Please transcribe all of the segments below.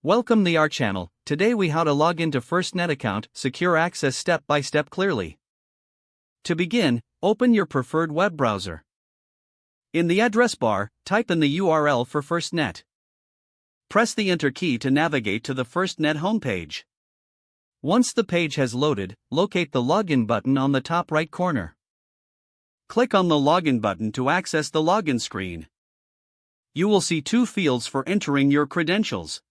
Welcome to our channel. Today we how to log into FirstNet account, secure access step by step clearly. To begin, open your preferred web browser. In the address bar, type in the URL for FirstNet. Press the Enter key to navigate to the FirstNet homepage. Once the page has loaded, locate the Login button on the top right corner. Click on the Login button to access the login screen. You will see two fields for entering your credentials.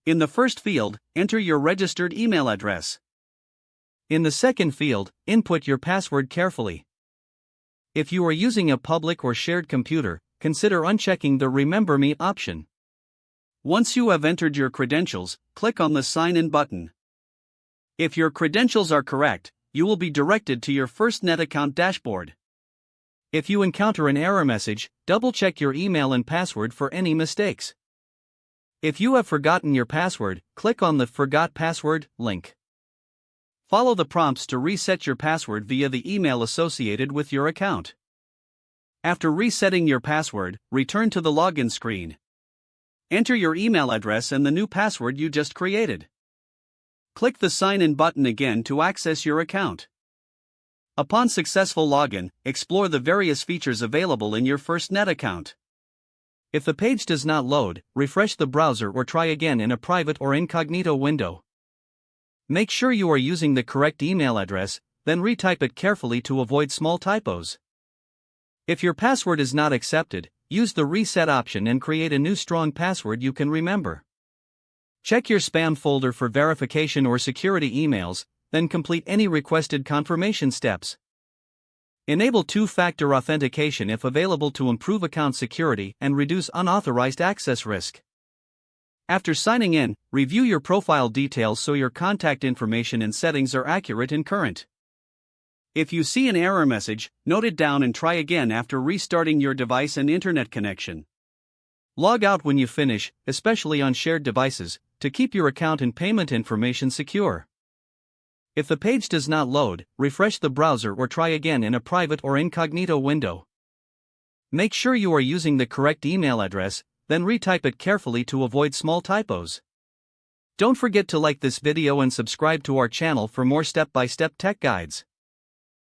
In the first field, enter your registered email address. In the second field, input your password carefully. If you are using a public or shared computer, consider unchecking the Remember Me option. Once you have entered your credentials, click on the Sign In button. If your credentials are correct, you will be directed to your FirstNet account dashboard. If you encounter an error message, double-check your email and password for any mistakes. If you have forgotten your password, click on the Forgot Password link. Follow the prompts to reset your password via the email associated with your account. After resetting your password, return to the login screen. Enter your email address and the new password you just created. Click the Sign In button again to access your account. Upon successful login, explore the various features available in your FirstNet account. If the page does not load, refresh the browser or try again in a private or incognito window. Make sure you are using the correct email address, then retype it carefully to avoid small typos. If your password is not accepted, use the Reset option and create a new strong password you can remember. Check your spam folder for verification or security emails, then complete any requested confirmation steps. Enable two-factor authentication if available to improve account security and reduce unauthorized access risk. After signing in, review your profile details so your contact information and settings are accurate and current. If you see an error message, note it down and try again after restarting your device and internet connection. Log out when you finish, especially on shared devices, to keep your account and payment information secure. If the page does not load, refresh the browser or try again in a private or incognito window. Make sure you are using the correct email address, then retype it carefully to avoid small typos. Don't forget to like this video and subscribe to our channel for more step-by-step tech guides.